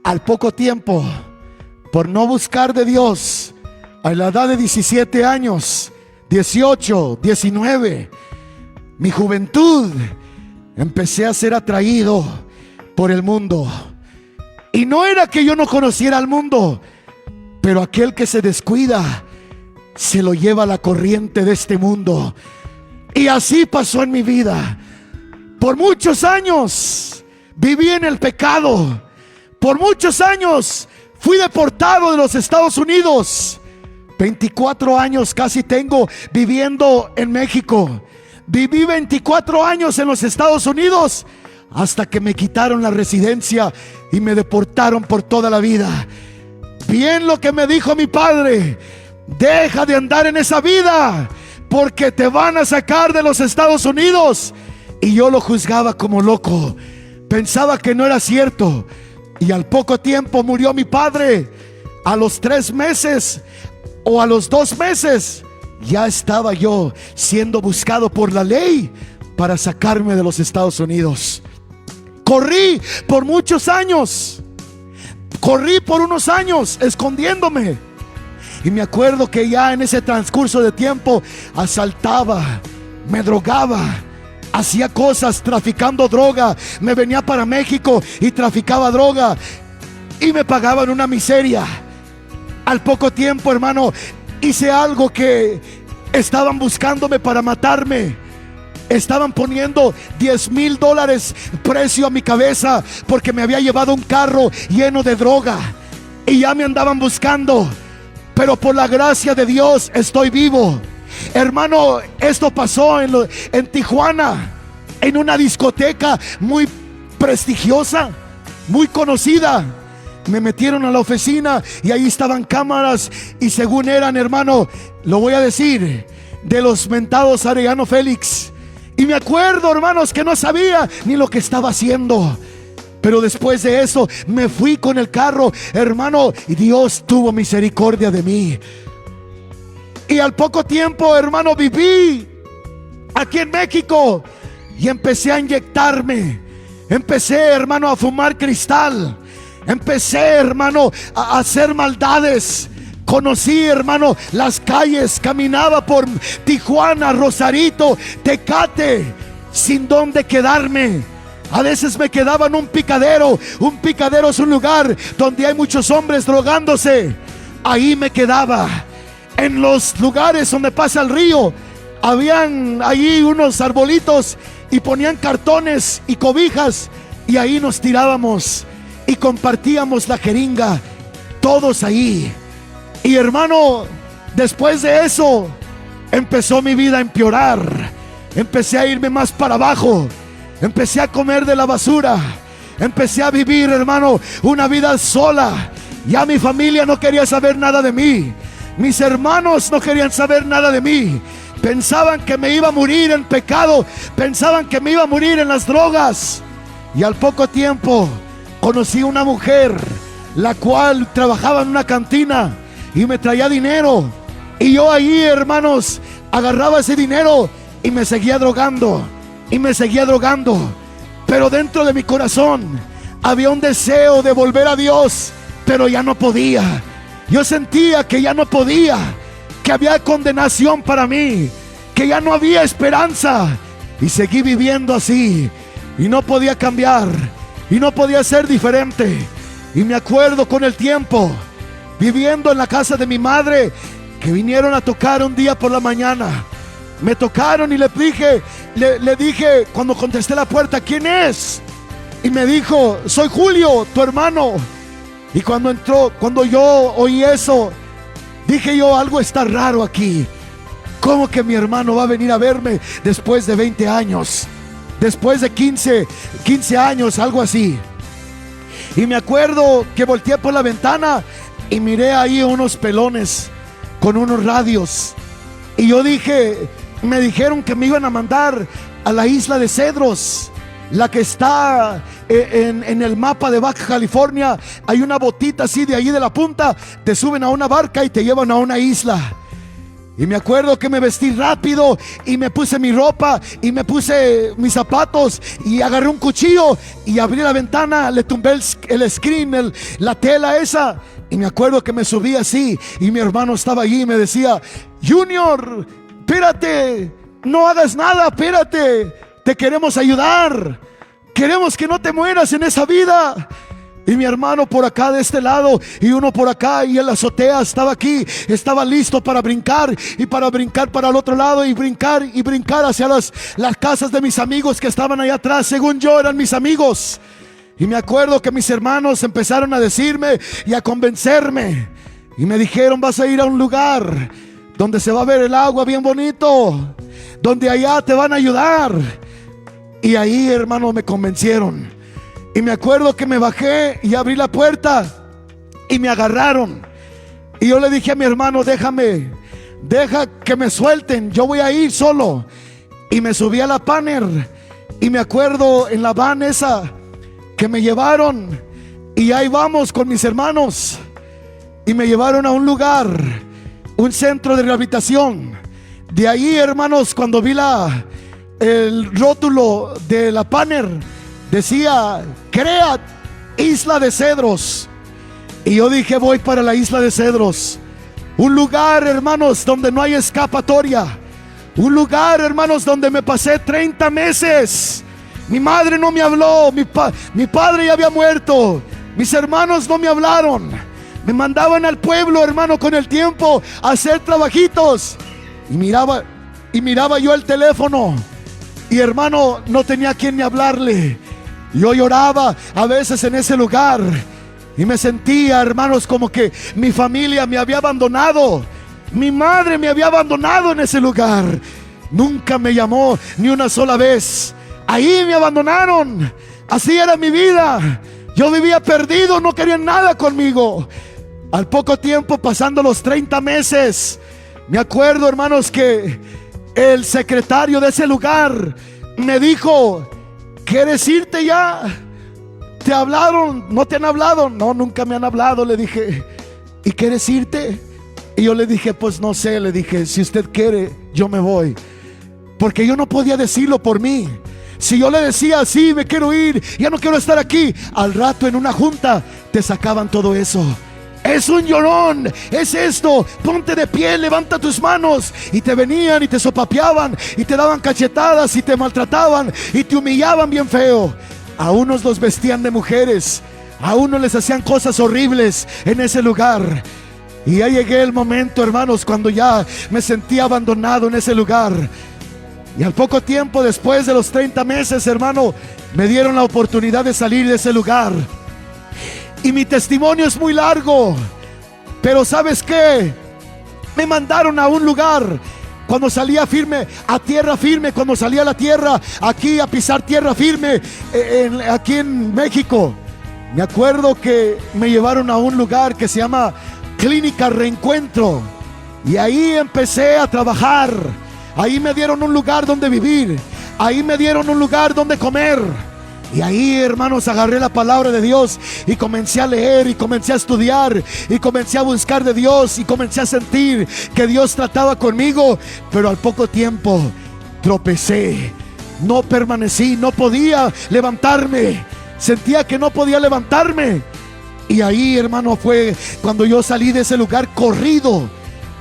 Al poco tiempo, por no buscar de Dios, a la edad de 17 años, 18, 19, mi juventud, empecé a ser atraído por el mundo. Y no era que yo no conociera al mundo, pero aquel que se descuida se lo lleva la corriente de este mundo. Y así pasó en mi vida. Por muchos años viví en el pecado. Por muchos años fui deportado de los Estados Unidos. 24 años casi tengo viviendo en México. Viví 24 años en los Estados Unidos hasta que me quitaron la residencia y me deportaron por toda la vida. Bien lo que me dijo mi padre: deja de andar en esa vida porque te van a sacar de los Estados Unidos. Y yo lo juzgaba como loco. Pensaba que no era cierto. Y al poco tiempo murió mi padre. A los 3 meses o a los 2 meses ya estaba yo siendo buscado por la ley para sacarme de los Estados Unidos. Corrí por muchos años. Corrí por unos años escondiéndome. Y me acuerdo que ya en ese transcurso de tiempo asaltaba, me drogaba, hacía cosas traficando droga. Me venía para México y traficaba droga y me pagaban una miseria. Al poco tiempo, hermano, hice algo que estaban buscándome para matarme. Estaban poniendo $10,000 precio a mi cabeza porque me había llevado un carro lleno de droga y ya me andaban buscando. Pero por la gracia de Dios estoy vivo. Hermano, esto pasó en Tijuana, en una discoteca muy prestigiosa, muy conocida. Me metieron a la oficina y ahí estaban cámaras y según eran, hermano, lo voy a decir, de los mentados Arellano Félix. Y me acuerdo, hermanos, que no sabía ni lo que estaba haciendo. Pero después de eso me fui con el carro, hermano, y Dios tuvo misericordia de mí. Y al poco tiempo, hermano, viví aquí en México y empecé a inyectarme. Empecé, hermano, a fumar cristal. Empecé, hermano, a hacer maldades. Conocí, hermano, las calles. Caminaba por Tijuana, Rosarito, Tecate, sin dónde quedarme. A veces me quedaba en un picadero. Un picadero es un lugar donde hay muchos hombres drogándose. Ahí me quedaba. En los lugares donde pasa el río, habían ahí unos arbolitos y ponían cartones y cobijas y ahí nos tirábamos y compartíamos la jeringa, todos ahí. Y hermano, después de eso empezó mi vida a empeorar. Empecé a irme más para abajo. Empecé a comer de la basura. Empecé a vivir, hermano, una vida sola. Ya mi familia no quería saber nada de mí. Mis hermanos no querían saber nada de mí. Pensaban que me iba a morir en pecado. Pensaban que me iba a morir en las drogas. Y al poco tiempo conocí una mujer, la cual trabajaba en una cantina y me traía dinero. Y yo ahí, hermanos, agarraba ese dinero y me seguía drogando. Y me seguía drogando. Pero dentro de mi corazón había un deseo de volver a Dios, pero ya no podía. Yo sentía que ya no podía, que había condenación para mí, que ya no había esperanza. Y seguí viviendo así. Y no podía cambiar. Y no podía ser diferente. Y me acuerdo con el tiempo, viviendo en la casa de mi madre, que vinieron a tocar un día por la mañana. Me tocaron y le dije cuando contesté la puerta: ¿quién es? Y me dijo: soy Julio, tu hermano. Y cuando yo oí eso, dije yo: algo está raro aquí. ¿Cómo que mi hermano va a venir a verme después de 20 años? Después de 15 años, algo así. Y me acuerdo que volteé por la ventana y miré ahí unos pelones con unos radios. Y yo dije, me dijeron que me iban a mandar a la isla de Cedros, la que está en el mapa de Baja California. Hay una botita así de ahí de la punta, te suben a una barca y te llevan a una isla. Y me acuerdo que me vestí rápido y me puse mi ropa y me puse mis zapatos y agarré un cuchillo y abrí la ventana, le tumbé el screen, la tela esa. Y me acuerdo que me subí así y mi hermano estaba allí y me decía: Junior, espérate, no hagas nada, espérate, te queremos ayudar, queremos que no te mueras en esa vida. Y mi hermano por acá de este lado y uno por acá, y en la azotea estaba aquí, estaba listo para brincar y para brincar para el otro lado y brincar hacia las casas de mis amigos que estaban allá atrás. Según yo eran mis amigos. Y me acuerdo que mis hermanos empezaron a decirme y a convencerme y me dijeron: vas a ir a un lugar donde se va a ver el agua bien bonito, donde allá te van a ayudar. Y ahí, hermano, me convencieron. Y me acuerdo que me bajé y abrí la puerta y me agarraron. Y yo le dije a mi hermano: deja que me suelten, yo voy a ir solo. Y me subí a la Panner. Y me acuerdo en la van esa que me llevaron. Y ahí vamos con mis hermanos. Y me llevaron a un lugar, un centro de rehabilitación. De ahí, hermanos, cuando vi el rótulo de la Panner, decía: Creat Isla de Cedros. Y yo dije: voy para la Isla de Cedros. Un lugar, hermanos, donde no hay escapatoria. Un lugar, hermanos, donde me pasé 30 meses. Mi madre no me habló, mi padre ya había muerto, mis hermanos no me hablaron. Me mandaban al pueblo, hermano, con el tiempo a hacer trabajitos. Y miraba yo el teléfono. Y, hermano, no tenía a quien ni hablarle. Yo lloraba a veces en ese lugar y me sentía, hermanos, como que mi familia me había abandonado. Mi madre me había abandonado en ese lugar. Nunca me llamó ni una sola vez. Ahí me abandonaron. Así era mi vida. Yo vivía perdido, no querían nada conmigo. Al poco tiempo, pasando los 30 meses, me acuerdo, hermanos, que el secretario de ese lugar me dijo: ¿quieres irte ya? ¿Te hablaron? ¿No te han hablado? No, nunca me han hablado, le dije. ¿Y quieres irte? Y yo le dije: pues no sé, le dije, si usted quiere, yo me voy. Porque yo no podía decirlo por mí. Si yo le decía: sí, me quiero ir, ya no quiero estar aquí, al rato en una junta te sacaban todo eso. Es un llorón, es esto, ponte de pie, levanta tus manos. Y te venían y te sopapeaban y te daban cachetadas y te maltrataban y te humillaban bien feo. A unos los vestían de mujeres, a unos les hacían cosas horribles en ese lugar. Y ya llegué el momento, hermanos, cuando ya me sentía abandonado en ese lugar. Y al poco tiempo, después de los 30 meses, hermano, me dieron la oportunidad de salir de ese lugar. Y mi testimonio es muy largo, pero ¿sabes qué? Me mandaron a un lugar cuando salía firme, a tierra firme, cuando salía a la tierra, aquí a pisar tierra firme, aquí en México. Me acuerdo que me llevaron a un lugar que se llama Clínica Reencuentro. Y ahí empecé a trabajar. Ahí me dieron un lugar donde vivir. Ahí me dieron un lugar donde comer. Y ahí, hermanos, agarré la palabra de Dios y comencé a leer y comencé a estudiar y comencé a buscar de Dios y comencé a sentir que Dios trataba conmigo. Pero al poco tiempo tropecé, no permanecí, no podía levantarme, sentía que no podía levantarme. Y ahí, hermano, fue cuando yo salí de ese lugar corrido.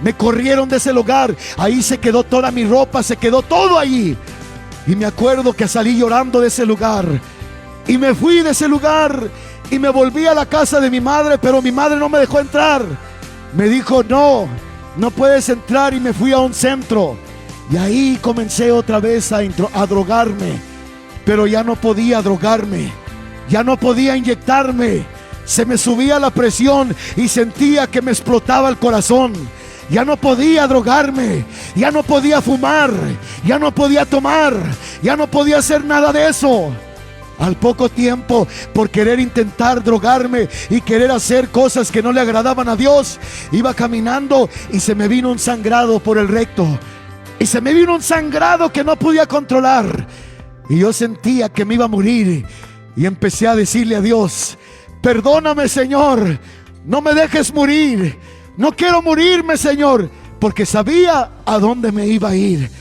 Me corrieron de ese lugar. Ahí se quedó toda mi ropa, se quedó todo allí. Y me acuerdo que salí llorando de ese lugar. Y me fui de ese lugar y me volví a la casa de mi madre, pero mi madre no me dejó entrar. Me dijo: no, no puedes entrar. Y me fui a un centro. Y ahí comencé otra vez a drogarme. Pero ya no podía drogarme, ya no podía inyectarme. Se me subía la presión y sentía que me explotaba el corazón. Ya no podía drogarme, ya no podía fumar, ya no podía tomar, ya no podía hacer nada de eso. Al poco tiempo, por querer intentar drogarme y querer hacer cosas que no le agradaban a Dios, iba caminando y se me vino un sangrado por el recto. Y se me vino un sangrado que no podía controlar. Y yo sentía que me iba a morir. Y empecé a decirle a Dios: perdóname, Señor, no me dejes morir. No quiero morirme, Señor, porque sabía a dónde me iba a ir.